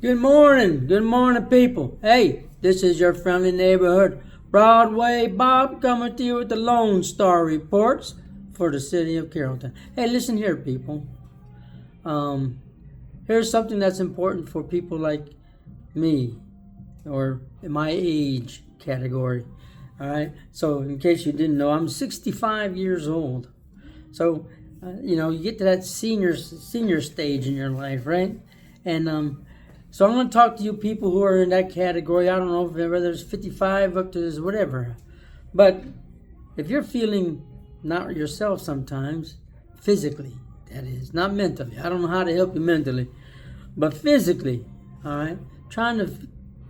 Good morning, people. Hey, this is your friendly neighborhood Broadway Bob coming to you with the Lone Star reports for the city of Carrollton. Hey, listen here, people. Here's something that's important for people like me, or in my age category. All right. So, in case you didn't know, I'm 65 years old. So, you get to that senior stage in your life, right? And so I'm going to talk to you people who are in that category. I don't know whether it's 55 up to this, whatever. But if you're feeling not yourself sometimes, physically, that is, not mentally. I don't know how to help you mentally, but physically, all right? Trying to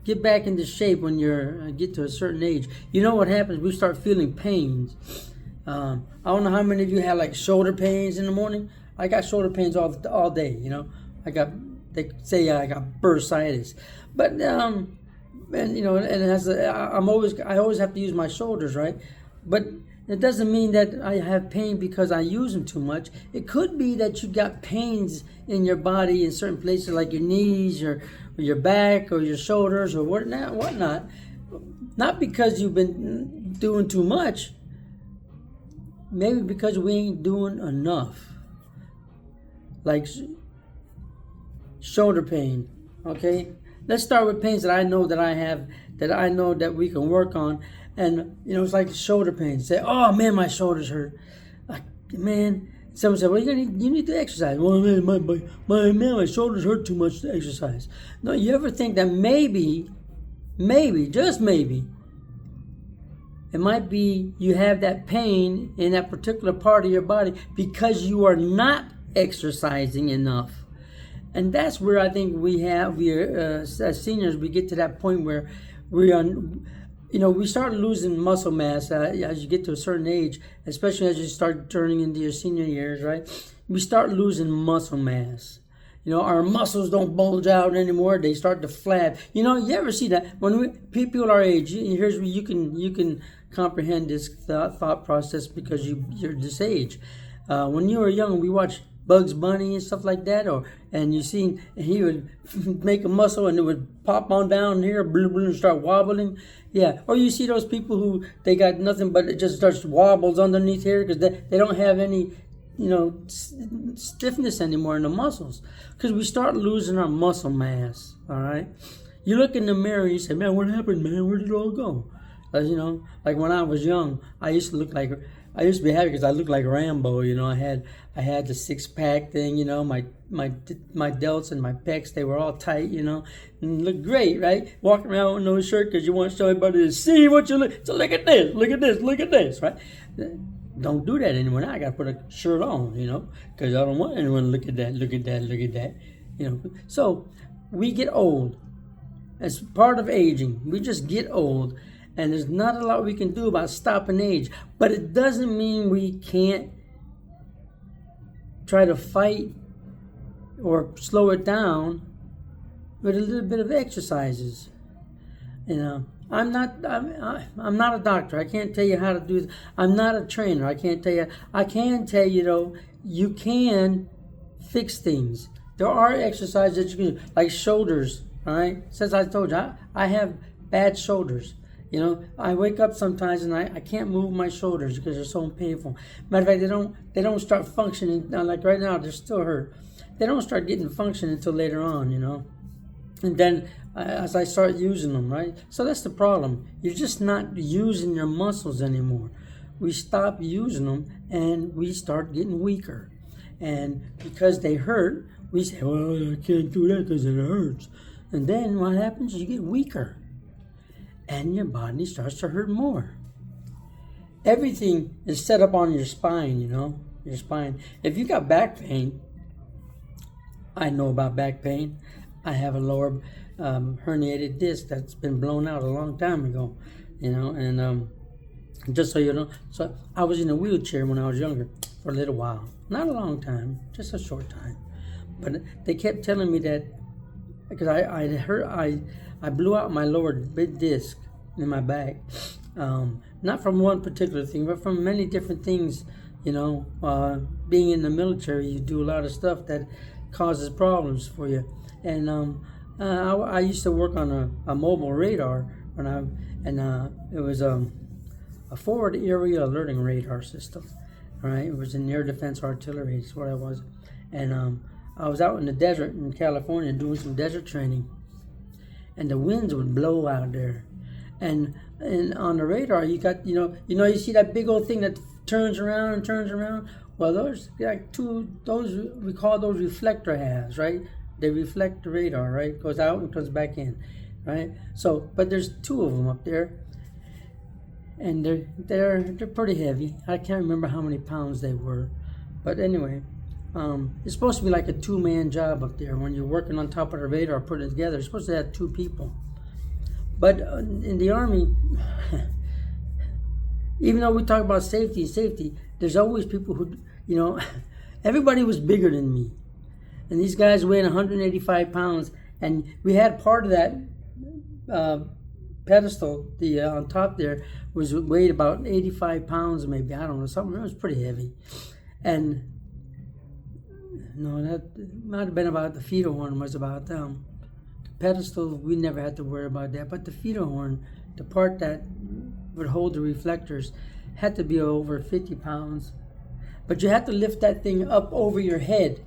get back into shape when you get to a certain age. You know what happens? We start feeling pains. I don't know how many of you have like shoulder pains in the morning. I got shoulder pains all day. They say I got bursitis, but and I always have to use my shoulders, right? But it doesn't mean that I have pain because I use them too much. It could be that you got pains in your body in certain places, like your knees, or your back, or your shoulders, or whatnot. Not because you've been doing too much. Maybe because we ain't doing enough. Like shoulder pain, okay? Let's start with pains that I know that I have, that I know that we can work on. And, it's like shoulder pain. Say, oh, man, my shoulders hurt. Like, man, someone said, well, you need to exercise. Well, man, my shoulders hurt too much to exercise. No, you ever think that maybe, just maybe, it might be you have that pain in that particular part of your body because you are not exercising enough. And that's where I think as seniors, we get to that point where we start losing muscle mass as you get to a certain age, especially as you start turning into your senior years, right? We start losing muscle mass. Our muscles don't bulge out anymore; they start to flab. You ever see that when people our age? Here's where you can comprehend this thought process because you're this age. When you were young, we watched Bugs Bunny and stuff like that, and he would make a muscle and it would pop on down here, and start wobbling. Yeah, or you see those people who they got nothing but it just starts wobbles underneath here because they don't have any, stiffness anymore in the muscles because we start losing our muscle mass. All right, you look in the mirror and you say, "Man, what happened, man? Where did it all go?" Like when I was young, I used to be happy because I looked like Rambo. I had the 6-pack thing. My delts and my pecs, they were all tight. And looked great, right? Walking around with no shirt because you want to show everybody to see what you look. So look at this, right? Don't do that anymore. Now I got to put a shirt on, because I don't want anyone to look at that. So we get old. As part of aging, we just get old. And there's not a lot we can do about stopping age. But it doesn't mean we can't try to fight or slow it down with a little bit of exercises. I'm not a doctor. I can't tell you how to do this. I'm not a trainer. I can't tell you. I can tell you, though, you can fix things. There are exercises that you can do, like shoulders, all right? Since I told you, I have bad shoulders. I wake up sometimes and I can't move my shoulders because they're so painful. Matter of fact, they don't start functioning. Like right now, they're still hurt. They don't start getting function until later on, And then as I start using them, right? So that's the problem. You're just not using your muscles anymore. We stop using them and we start getting weaker. And because they hurt, we say, well, I can't do that because it hurts. And then what happens? You get weaker. And your body starts to hurt more. Everything is set up on your spine, your spine. If you got back pain, I know about back pain. I have a lower herniated disc that's been blown out a long time ago, and just so you know, so I was in a wheelchair when I was younger for a little while. Not a long time, just a short time. But they kept telling me that because I blew out my lower disc in my back, not from one particular thing, but from many different things. Being in the military, you do a lot of stuff that causes problems for you. And I used to work on a mobile radar it was a forward area alerting radar system. Right, it was in air defense artillery. Is what I was, and I was out in the desert in California doing some desert training, and the winds would blow out there, and on the radar you got you see that big old thing that turns around and turns around. Well, those we call those reflector halves, right? They reflect the radar, right? Goes out and comes back in, right? So, but there's two of them up there, and they're pretty heavy. I can't remember how many pounds they were, but anyway, it's supposed to be like a two-man job up there. When you're working on top of the radar, putting it together, you're supposed to have two people. But in the Army, even though we talk about safety, there's always people who, everybody was bigger than me. And these guys weighed 185 pounds. And we had part of that pedestal, on top there, was weighed about 85 pounds maybe. I don't know, something. It was pretty heavy. And no, that might have been about the feeder horn was about the pedestal. We never had to worry about that. But the feeder horn, the part that would hold the reflectors, had to be over 50 pounds. But you had to lift that thing up over your head,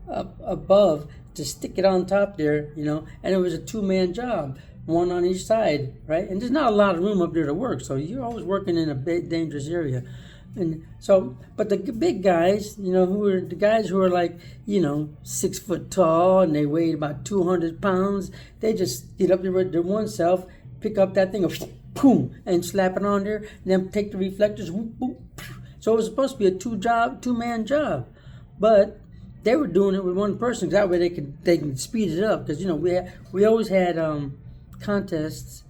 up above, to stick it on top there, and it was a two-man job, one on each side, right? And there's not a lot of room up there to work, so you're always working in a dangerous area. And so, but the big guys, who were like, 6 foot tall, and they weighed about 200 pounds, they just get up there with their one self, pick up that thing, and boom, and slap it on there, and then take the reflectors, whoop, whoop. So it was supposed to be a two-man job, but they were doing it with one person, because that way they can speed it up, because we always had contests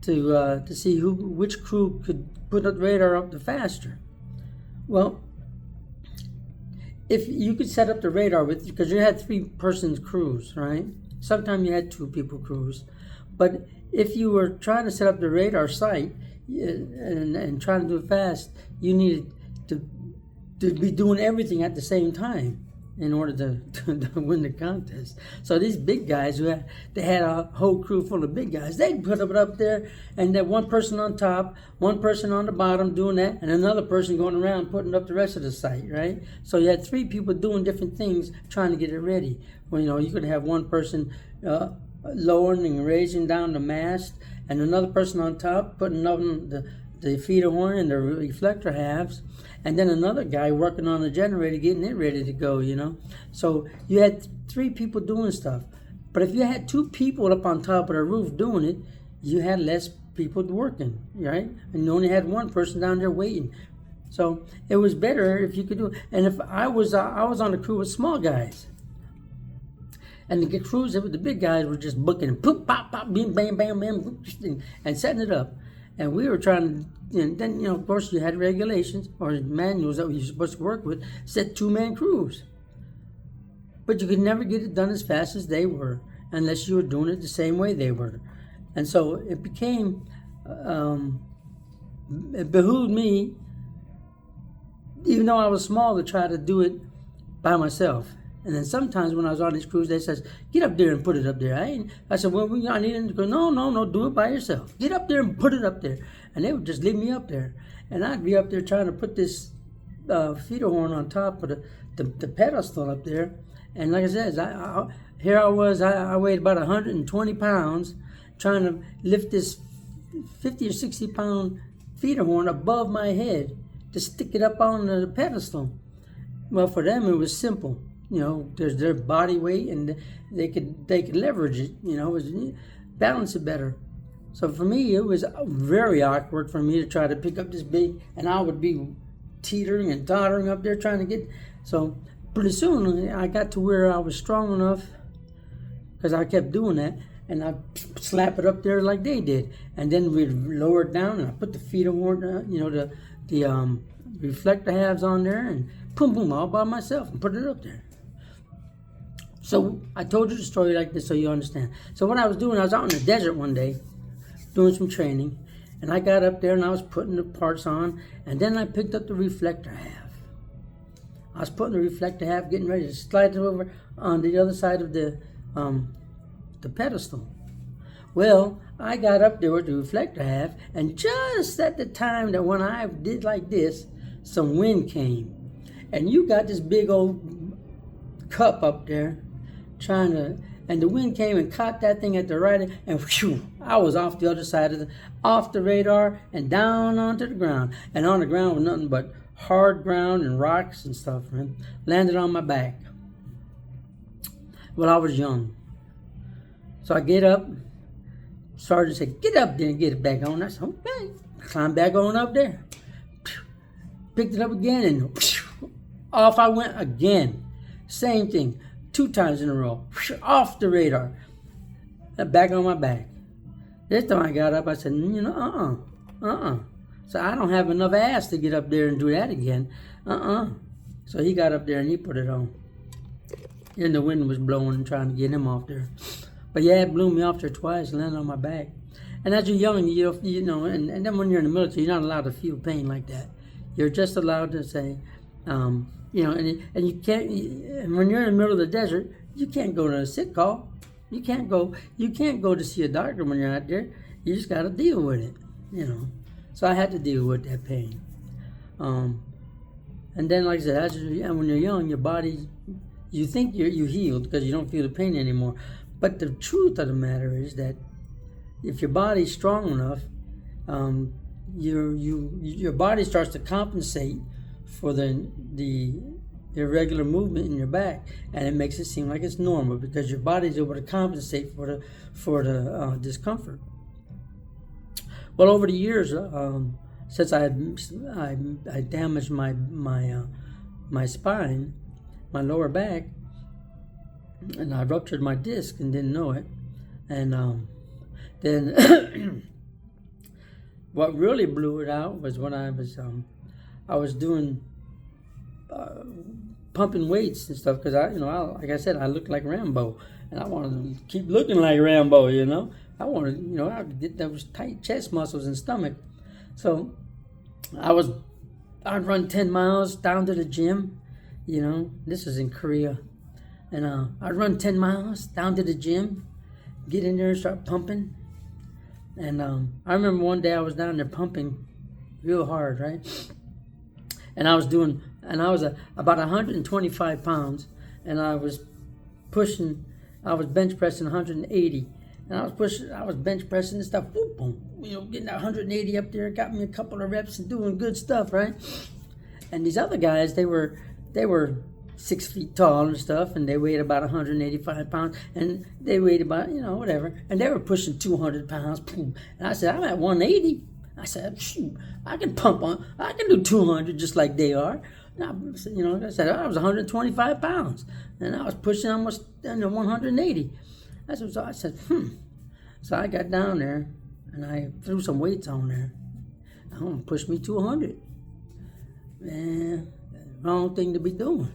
to see which crew could put the radar up the faster. Well, if you could set up the radar because you had 3-person crews, right? Sometimes you had 2 people crews, but if you were trying to set up the radar site and trying to do it fast, you needed to be doing everything at the same time in order to win the contest. So these big guys, they had a whole crew full of big guys. They'd put it up there, and then one person on top, one person on the bottom doing that, and another person going around putting up the rest of the site, right? So you had 3 people doing different things trying to get it ready. Well, you could have one person lowering and raising down the mast, and another person on top putting up the feeder horn and the reflector halves, and then another guy working on the generator, getting it ready to go, So you had 3 people doing stuff. But if you had 2 people up on top of the roof doing it, you had less people working, right? And you only had one person down there waiting. So it was better if you could do it. And if I was on a crew with small guys, and the crews with the big guys were just booking and poop, pop, pop, bam, bam, bam, bam, and setting it up. And we were trying to, and then, of course, you had regulations or manuals that you're supposed to work with, said 2-man crews. But you could never get it done as fast as they were unless you were doing it the same way they were. And so it became, it behooved me, even though I was small, to try to do it by myself. And then sometimes when I was on these crews, they says, "Get up there and put it up there." I said, "Well, I need it to go." No, do it by yourself. Get up there and put it up there. And they would just leave me up there. And I'd be up there trying to put this feeder horn on top of the pedestal up there. And like I said, I weighed about 120 pounds trying to lift this 50 or 60 pound feeder horn above my head to stick it up on the pedestal. Well, for them, it was simple. There's their body weight, and they could leverage it. It was balance it better. So for me, it was very awkward for me to try to pick up this big, and I would be teetering and tottering up there trying to get. So pretty soon, I got to where I was strong enough, because I kept doing that, and I'd slap it up there like they did, and then we'd lower it down, and I put the feeder horn, the reflector halves on there, and boom, boom, all by myself, and put it up there. So I told you the story like this so you understand. So what I was doing, I was out in the desert one day doing some training, and I got up there and I was putting the parts on, and then I picked up the reflector half. I was putting the reflector half, getting ready to slide it over on the other side of the the pedestal. Well, I got up there with the reflector half, and just at the time that when I did like this, some wind came. And you got this big old cup up there and the wind came and caught that thing at the right end, and whew, I was off the other side off the radar and down onto the ground. And on the ground was nothing but hard ground and rocks and stuff, man. Landed on my back. Well, I was young. So I get up. Sergeant said, get up there and get it back on. I said, okay. Climbed back on up there. Picked it up again and off I went again. Same thing. 2 times in a row. Off the radar. Back on my back. This time I got up, I said, So I don't have enough ass to get up there and do that again. So he got up there and he put it on. And the wind was blowing and trying to get him off there. But yeah, it blew me off there twice and landed on my back. And as you're young, and then when you're in the military, you're not allowed to feel pain like that. You're just allowed to say, and you can't. And when you're in the middle of the desert, you can't go to a sick call. You can't go to see a doctor when you're out there. You just got to deal with it, So I had to deal with that pain. And then, like I said, when you're young, your body, you think you healed because you don't feel the pain anymore. But the truth of the matter is that if your body's strong enough, your body starts to compensate for the irregular movement in your back, and it makes it seem like it's normal because your body's able to compensate for the discomfort. Well, over the years, since I damaged my spine, my lower back, and I ruptured my disc and didn't know it, and then what really blew it out was when I was doing pumping weights and stuff because like I said, I looked like Rambo, and I wanted to keep looking like Rambo. I wanted, I could get those tight chest muscles and stomach. So I'd run 10 miles down to the gym. This was in Korea, and I'd run 10 miles down to the gym, get in there and start pumping. And I remember one day I was down there pumping real hard, right? And I was about 125 pounds, and I was bench pressing 180. And I was bench pressing and stuff, boom, boom, getting that 180 up there, got me a couple of reps and doing good stuff, right? And these other guys, they were 6 feet tall and stuff, and they weighed about 185 pounds, and they weighed about, whatever, and they were pushing 200 pounds, boom. And I said, I'm at 180. I said, shoot, I can do 200 just like they are. And I said, I was 125 pounds, and I was pushing almost 180. So I said, So I got down there, and I threw some weights on there. I'm going to push me 200. Man, wrong thing to be doing.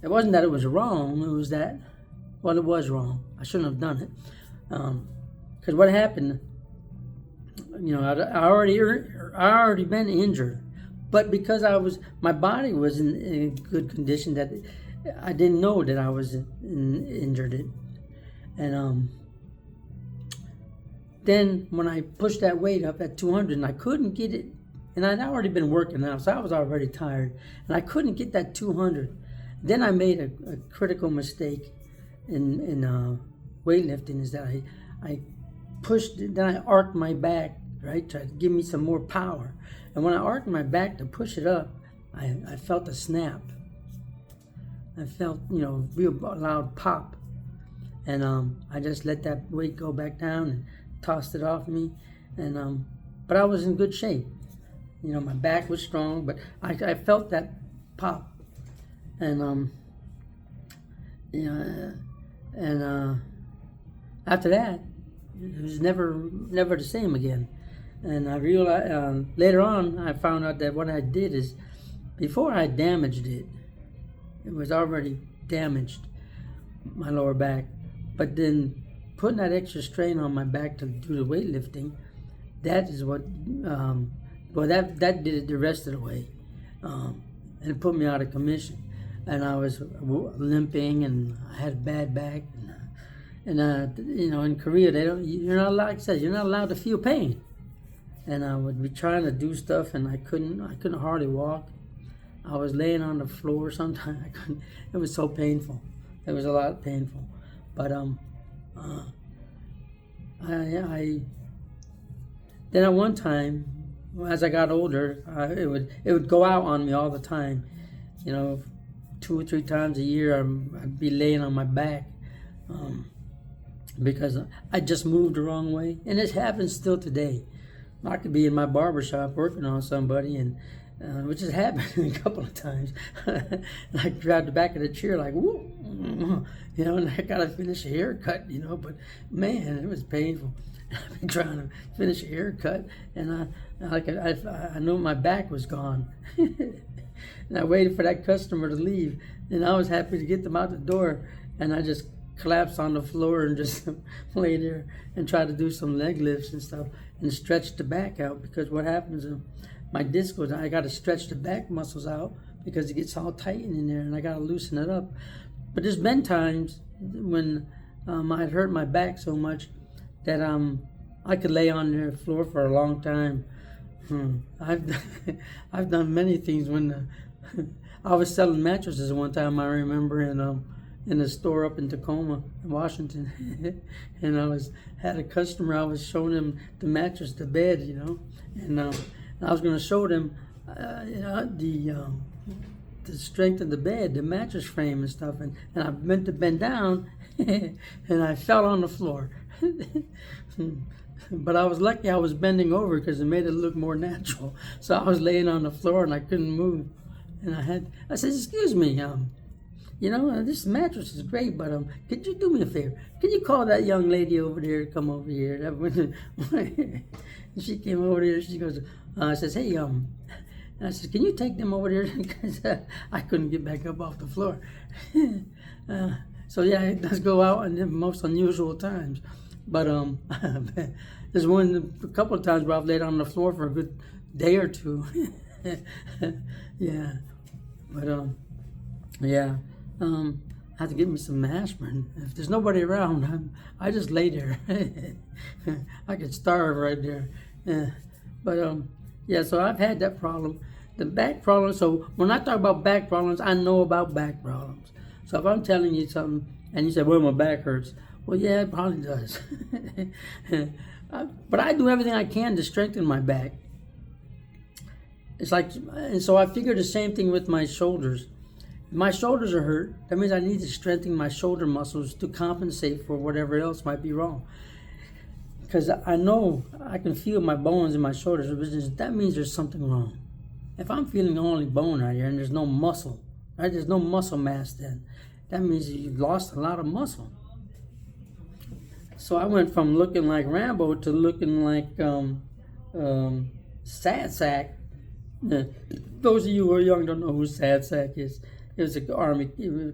It wasn't that it was wrong. It was that, it was wrong. I shouldn't have done it. Because what happened, I already been injured. But because my body was in good condition, that I didn't know that I was injured. And then when I pushed that weight up at 200 and I couldn't get it, and I'd already been working out, so I was already tired, and I couldn't get that 200. Then I made a critical mistake in weightlifting, is that I pushed it, then I arched my back, right, tried to give me some more power. And when I arched my back to push it up, I felt a snap. I felt, real loud pop. And I just let that weight go back down and tossed it off me. And but I was in good shape. My back was strong, but I felt that pop. And after that, it was never the same again. And I realized later on, I found out that what I did is, before I damaged it, it was already damaged, my lower back. But then putting that extra strain on my back to do the weightlifting, that is what, that did it the rest of the way. And it put me out of commission. And I was limping, and I had a bad back. And in Korea, you're not allowed, like I said, you're not allowed to feel pain. And I would be trying to do stuff, and I couldn't hardly walk. I was laying on the floor sometimes. I couldn't. It was so painful. It was a lot painful. But I then at one time, as I got older, it would go out on me all the time. 2 or 3 times a year, I'd be laying on my back because I just moved the wrong way, and this happens still today. I could be in my barbershop working on somebody, and which has happened a couple of times. And I grabbed the back of the chair like, whoop, and I gotta finish a haircut, but man, it was painful. I've been trying to finish a haircut, and I knew my back was gone. And I waited for that customer to leave, and I was happy to get them out the door, and I just collapsed on the floor and just lay there and tried to do some leg lifts and stuff and stretch the back out, because what happens is my disc goes, I got to stretch the back muscles out because it gets all tightened in there, and I got to loosen it up. But there's been times when I'd hurt my back so much that I could lay on the floor for a long time. I've done many things. When I was selling mattresses one time, I remember in a store up in Tacoma, Washington, and I had a customer. I was showing him the mattress, the bed, and I was going to show them the strength of the bed, the mattress frame and stuff, and I meant to bend down, and I fell on the floor. But I was lucky I was bending over because it made it look more natural. So I was laying on the floor and I couldn't move. And I said, excuse me, this mattress is great, but could you do me a favor? Could you call that young lady over there to come over here? And she came over there, she goes, says, hey, I said, can you take them over there? Because I couldn't get back up off the floor. So yeah, it does go out in the most unusual times. But there's a couple of times where I've laid on the floor for a good day or two. Yeah, but yeah, I have to get me some aspirin. If there's nobody around, I just lay there. I could starve right there. Yeah. But yeah, so I've had that problem, the back problem. So when I talk about back problems, I know about back problems. So if I'm telling you something and you say, well, my back hurts. Well, yeah, it probably does. But I do everything I can to strengthen my back. It's like, and so I figured the same thing with my shoulders. If my shoulders are hurt, that means I need to strengthen my shoulder muscles to compensate for whatever else might be wrong. Because I know I can feel my bones in my shoulders, that means there's something wrong. If I'm feeling only bone right here and there's no muscle, right? There's no muscle mass then. That means you've lost a lot of muscle. So I went from looking like Rambo to looking like Sad Sack. Those of you who are young don't know who Sad Sack is. He was an army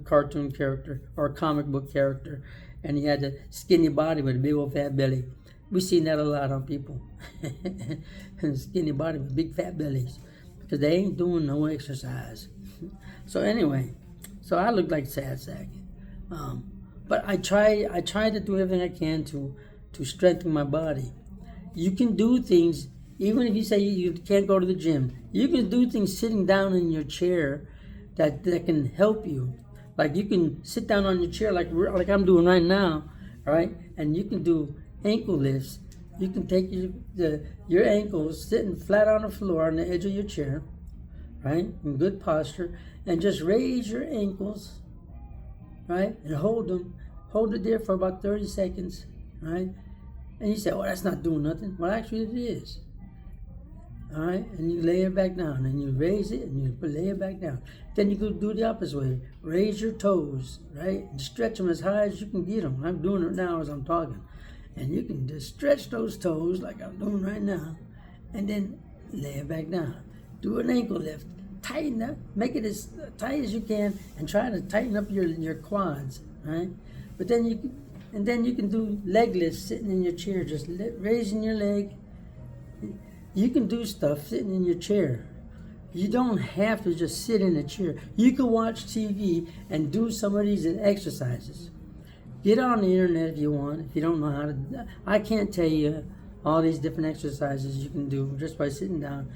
cartoon character or a comic book character, and he had a skinny body with a big old fat belly. We've seen that a lot on people. Skinny body with big fat bellies because they ain't doing no exercise. So anyway, so I look like Sad Sack. But I try to do everything I can to strengthen my body. You can do things, even if you say you can't go to the gym, you can do things sitting down in your chair that can help you. Like you can sit down on your chair like I'm doing right now, right? And you can do ankle lifts. You can take your ankles sitting flat on the floor on the edge of your chair, right? In good posture, and just raise your ankles, right? And hold them. Hold it there for about 30 seconds, right? And you say, oh, that's not doing nothing. Well, actually it is. All right? And you lay it back down, and you raise it, and you lay it back down. Then you go do the opposite way. Raise your toes, right? And stretch them as high as you can get them. I'm doing it now as I'm talking. And you can just stretch those toes like I'm doing right now, and then lay it back down. Do an ankle lift. Tighten up. Make it as tight as you can, and try to tighten up your quads, right? But then you can do leg lifts sitting in your chair, just raising your leg. You can do stuff sitting in your chair. You don't have to just sit in a chair. You can watch TV and do some of these exercises. Get on the internet if you want. If you don't know how to, I can't tell you all these different exercises you can do just by sitting down.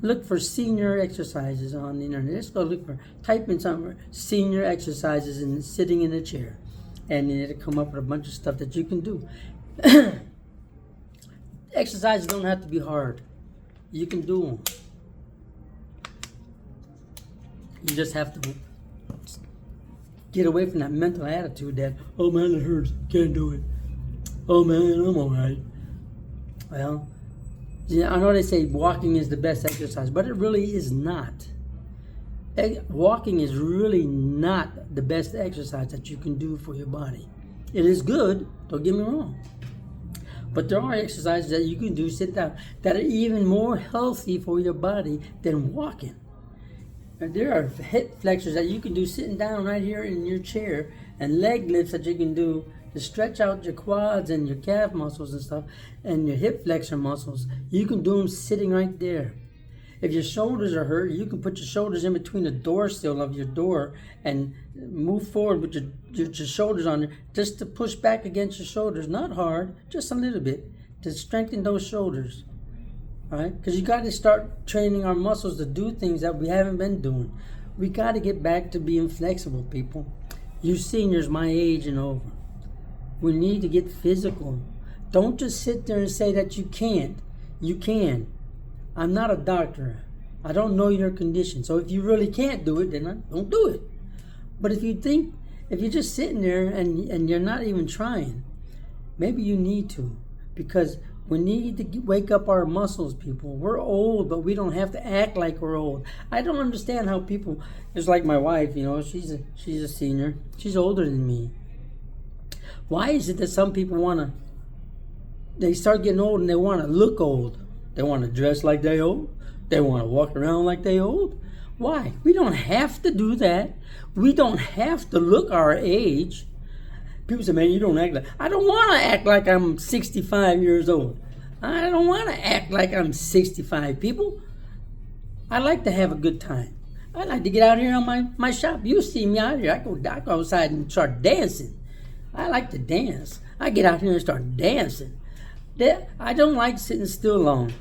Look for senior exercises on the internet. Just go type in somewhere, senior exercises and sitting in a chair. And it'll come up with a bunch of stuff that you can do. Exercises don't have to be hard. You can do them. You just have to get away from that mental attitude that, oh man, it hurts, can't do it. Oh man, I'm alright. Well, yeah, I know they say walking is the best exercise, but it really is not. Walking is really not the best exercise that you can do for your body. It is good, don't get me wrong. But there are exercises that you can do sit down that are even more healthy for your body than walking. And there are hip flexors that you can do sitting down right here in your chair, and leg lifts that you can do to stretch out your quads and your calf muscles and stuff, and your hip flexor muscles. You can do them sitting right there. If your shoulders are hurt, you can put your shoulders in between the door sill of your door and move forward with your shoulders on there, just to push back against your shoulders. Not hard, just a little bit, to strengthen those shoulders. All right? Because you got to start training our muscles to do things that we haven't been doing. We got to get back to being flexible, people. You seniors my age and over, we need to get physical. Don't just sit there and say that you can't. You can. I'm not a doctor. I don't know your condition. So if you really can't do it, then don't do it. But if you're just sitting there and you're not even trying, maybe you need to. Because we need to wake up our muscles, people. We're old, but we don't have to act like we're old. I don't understand how people, just like my wife, she's a senior. She's older than me. Why is it that some people they start getting old and they want to look old? They want to dress like they old. They want to walk around like they old. Why? We don't have to do that. We don't have to look our age. People say, man, you don't act like... I don't want to act like I'm 65 years old. I don't want to act like I'm 65, people. I like to have a good time. I like to get out here on my shop. You see me out here. I go outside and start dancing. I like to dance. I get out here and start dancing. I don't like sitting still long.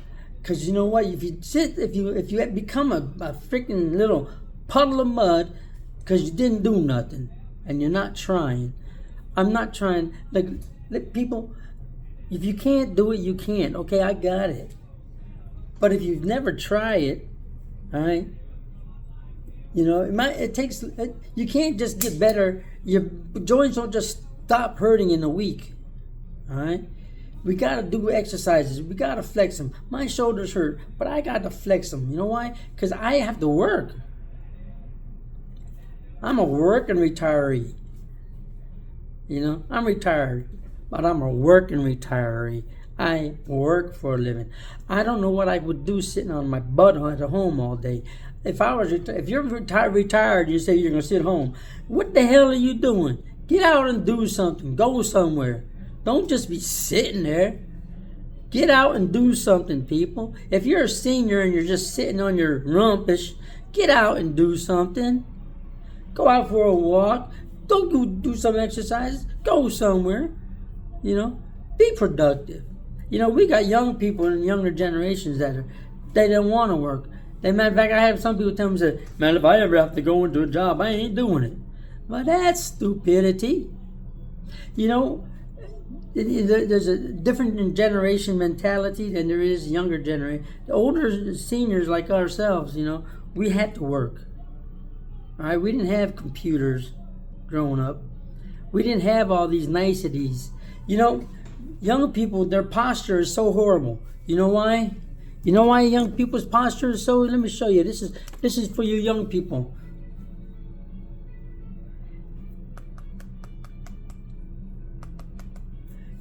Because you know what? If you become a freaking little puddle of mud because you didn't do nothing and you're not trying. I'm not trying. Like people, if you can't do it, you can't. Okay, I got it. But if you've never tried it, all right, you can't just get better. Your joints don't just stop hurting in a week, all right? We got to do exercises. We got to flex them. My shoulders hurt, but I got to flex them. You know why? Because I have to work. I'm a working retiree. I'm retired, but I'm a working retiree. I work for a living. I don't know what I would do sitting on my butt at home all day. If you're retired, you say you're going to sit home. What the hell are you doing? Get out and do something. Go somewhere. Don't just be sitting there. Get out and do something, people. If you're a senior and you're just sitting on your rumpish, get out and do something. Go out for a walk. Don't go do some exercise. Go somewhere. Be productive. We got young people in younger generations they don't want to work. Matter of fact, I have some people tell me, man, if I ever have to go into a job, I ain't doing it. Well, that's stupidity. There's a different generation mentality than there is younger generation. The older seniors like ourselves, we had to work. All right, we didn't have computers growing up. We didn't have all these niceties. Young people, their posture is so horrible. You know why? You know why young people's posture is so? Let me show you. This is for you young people.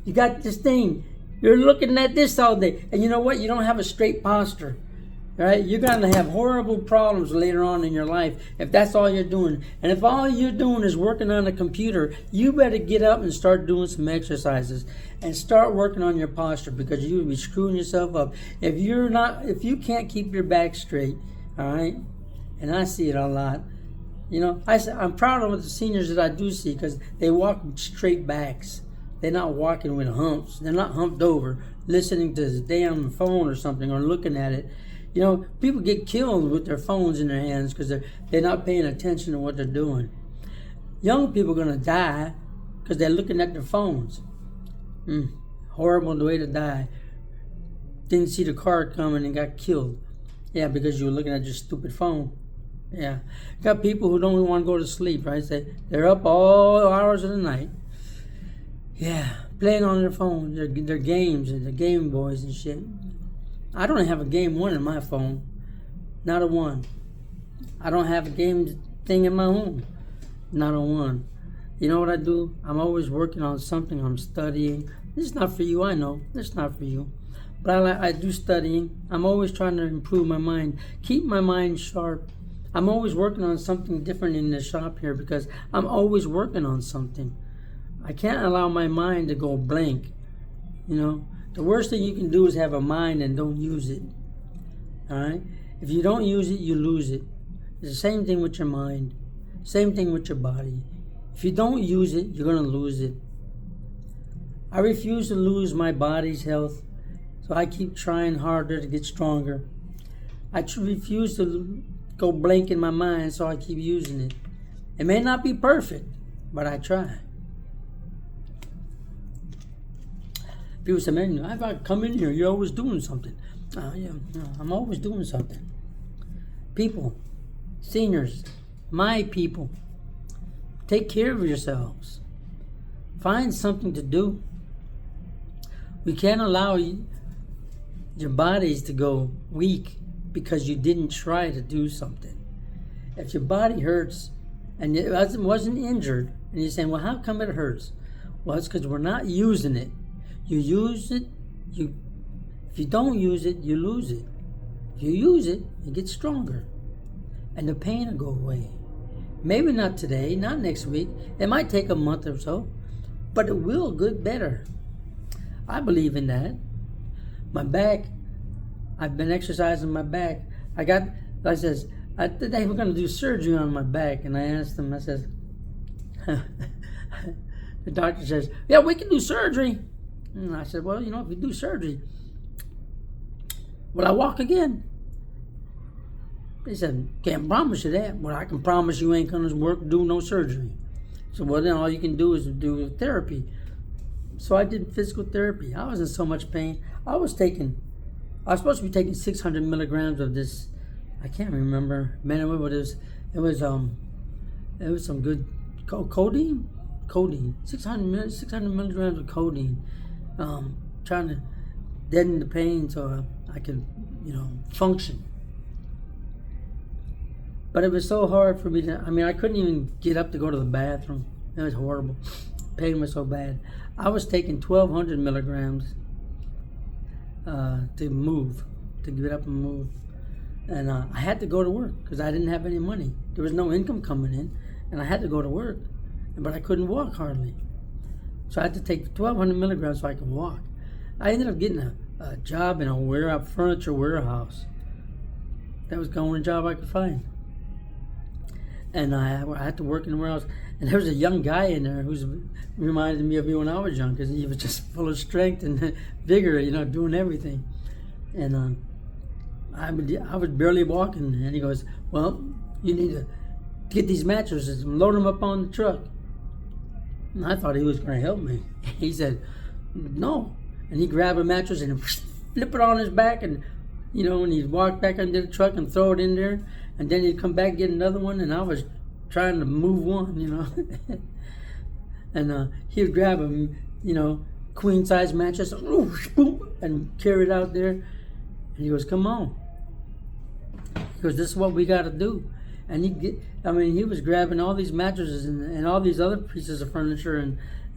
You got this thing. You're looking at this all day. And you know what? You don't have a straight posture. Right? You're going to have horrible problems later on in your life if that's all you're doing. And if all you're doing is working on a computer, you better get up and start doing some exercises and start working on your posture, because you'll be screwing yourself up. If you can't keep your back straight, all right, and I see it a lot, I'm proud of the seniors that I do see because they walk with straight backs. They're not walking with humps. They're not humped over, listening to the damn phone or something or looking at it. People get killed with their phones in their hands because they're not paying attention to what they're doing. Young people are going to die because they're looking at their phones. Horrible way to die. Didn't see the car coming and got killed. Yeah, because you were looking at your stupid phone. Yeah. Got people who don't even want to go to sleep, right? They're up all hours of the night. Yeah, playing on their phone, their games and their Game Boys and shit. I don't have a Game 1 in my phone. Not a one. I don't have a game thing in my home. Not a one. You know what I do? I'm always working on something. I'm studying. This is not for you, I know. This is not for you. But I do studying. I'm always trying to improve my mind. Keep my mind sharp. I'm always working on something different in the shop here because I'm always working on something. I can't allow my mind to go blank. The worst thing you can do is have a mind and don't use it. All right? If you don't use it, you lose it. It's the same thing with your mind. Same thing with your body. If you don't use it, you're going to lose it. I refuse to lose my body's health, so I keep trying harder to get stronger. I refuse to go blank in my mind, so I keep using it. It may not be perfect, but I try. People say, man, if I come in here, you're always doing something. I'm always doing something. People, seniors, my people, take care of yourselves. Find something to do. We can't allow your bodies to go weak because you didn't try to do something. If your body hurts and it wasn't injured, and you're saying, well, how come it hurts? Well, it's because we're not using it. You use it, if you don't use it, you lose it. If you use it, you get stronger. And the pain will go away. Maybe not today, not next week. It might take a month or so, but it will get better. I believe in that. My back, I've been exercising my back. I says, they were going to do surgery on my back, and I asked them, I says, the doctor says, yeah, we can do surgery. And I said, well, if you do surgery, will I walk again? They said, can't promise you that. Well, I can promise you ain't going to do no surgery. So, well, then all you can do is do therapy. So I did physical therapy. I was in so much pain. I was supposed to be taking 600 milligrams of this. I can't remember. Man, it was some good codeine. 600 milligrams of codeine. Trying to deaden the pain so I can, function. But it was so hard for me I couldn't even get up to go to the bathroom. It was horrible. Pain was so bad. I was taking 1,200 milligrams to move, to get up and move. And I had to go to work because I didn't have any money. There was no income coming in, and I had to go to work. But I couldn't walk hardly. So I had to take 1,200 milligrams so I could walk. I ended up getting a job in a furniture warehouse. That was the only job I could find. And I had to work in the warehouse. And there was a young guy in there who reminded me of me when I was young because he was just full of strength and vigor, doing everything. And I was barely walking. And he goes, well, you need to get these mattresses and load them up on the truck. And I thought he was going to help me. He said, no. And he grabbed a mattress and flip it on his back and, and he'd walk back under the truck and throw it in there. And then he'd come back and get another one. And I was trying to move one, And he would grab a, queen size mattress and carry it out there. And he goes, come on. He goes, this is what we got to do. And he was grabbing all these mattresses and all these other pieces of furniture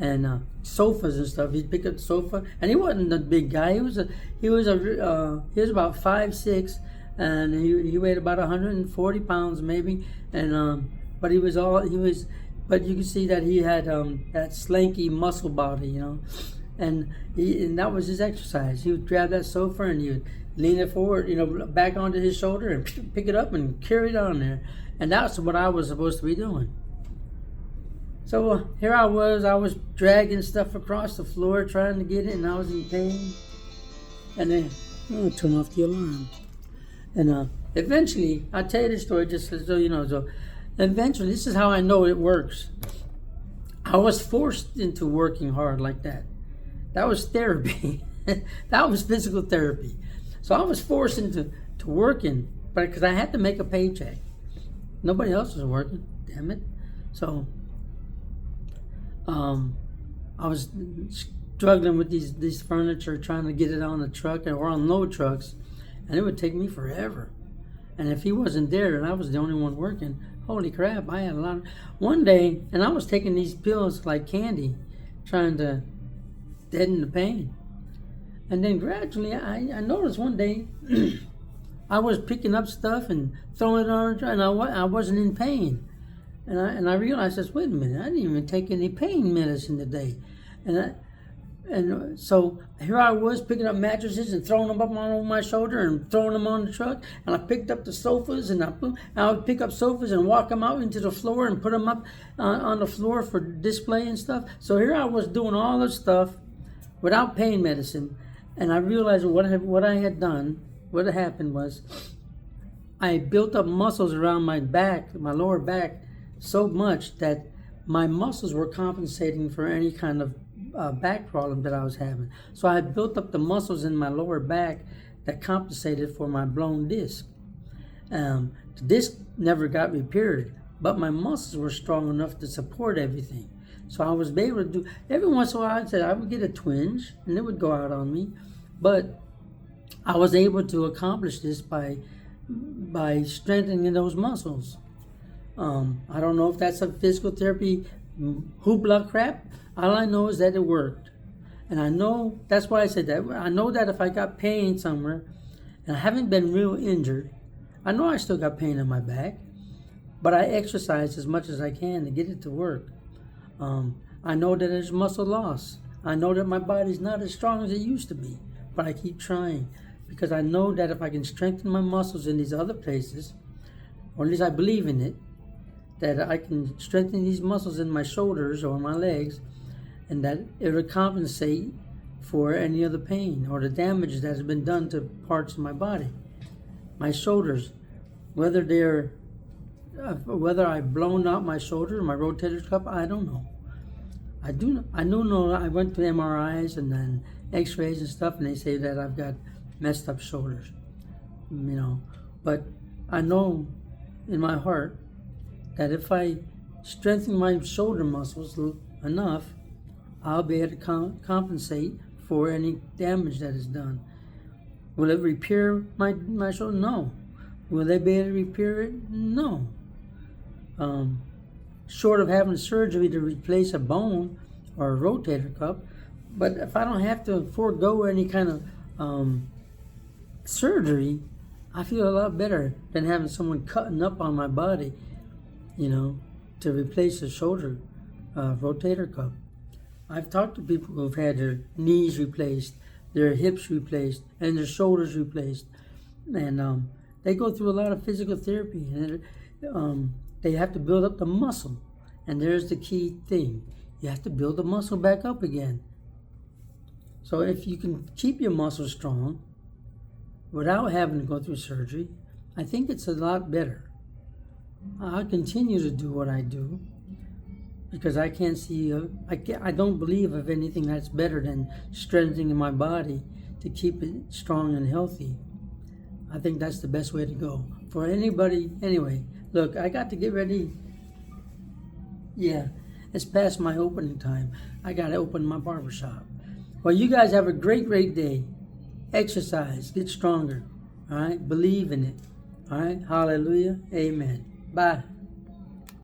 and sofas and stuff. He'd pick up the sofa, and he wasn't a big guy. He was about 5'6", and he weighed about 140 pounds maybe. And but you could see that he had that slanky muscle body, and that was his exercise. He would grab that sofa and he would lean it forward, back onto his shoulder and pick it up and carry it on there. And that's what I was supposed to be doing. So here I was dragging stuff across the floor trying to get it, and I was in pain. And then I'll turn off the alarm. And eventually, I'll tell you the story just so you know. So eventually, this is how I know it works. I was forced into working hard like that. That was therapy. That was physical therapy. So I was forced into working, but because I had to make a paycheck. Nobody else was working. Damn it. So I was struggling with these furniture, trying to get it on the truck or on load trucks, and it would take me forever. And if he wasn't there and I was the only one working, holy crap, I had a lot. One day, and I was taking these pills like candy, trying to deaden the pain. And then gradually, I noticed one day, I was picking up stuff and throwing it on the truck, and I wasn't in pain. And I realized this, wait a minute, I didn't even take any pain medicine today. And so here I was picking up mattresses and throwing them up on my shoulder and throwing them on the truck. And I picked up the sofas and I would pick up sofas and walk them out into the floor and put them up on the floor for display and stuff. So here I was doing all this stuff without pain medicine. And I realized what had happened was I built up muscles around my back, my lower back, so much that my muscles were compensating for any kind of back problem that I was having. So I built up the muscles in my lower back that compensated for my blown disc. The disc never got repaired, but my muscles were strong enough to support everything. So I was able to do, every once in a while I would get a twinge and it would go out on me, but I was able to accomplish this by strengthening those muscles. I don't know if that's a physical therapy hoopla crap. All I know is that it worked. And I know, that's why I said that. I know that if I got pain somewhere, and I haven't been real injured, I know I still got pain in my back, but I exercise as much as I can to get it to work. I know that there's muscle loss. I know that my body's not as strong as it used to be, but I keep trying because I know that if I can strengthen my muscles in these other places, or at least I believe in it, that I can strengthen these muscles in my shoulders or my legs, and that it will compensate for any other pain or the damage that has been done to parts of my body. My shoulders, whether I've blown out my shoulder, my rotator cuff, I don't know. I do know I went to MRIs and then X-rays and stuff, and they say that I've got messed up shoulders, But I know in my heart that if I strengthen my shoulder muscles enough, I'll be able to compensate for any damage that is done. Will it repair my shoulder? No. Will they be able to repair it? No. Short of having surgery to replace a bone or a rotator cuff, but if I don't have to forego any kind of surgery, I feel a lot better than having someone cutting up on my body, to replace a shoulder rotator cuff. I've talked to people who've had their knees replaced, their hips replaced, and their shoulders replaced, and they go through a lot of physical therapy, and they have to build up the muscle, and there's the key thing. You have to build the muscle back up again. So if you can keep your muscles strong without having to go through surgery, I think it's a lot better. I'll continue to do what I do because I can't see, I don't believe of anything that's better than strengthening my body to keep it strong and healthy. I think that's the best way to go for anybody. Anyway, look, I got to get ready. Yeah, it's past my opening time. I got to open my barbershop. Well, you guys have a great, great day. Exercise, get stronger. All right, believe in it. All right, hallelujah, amen. Bye.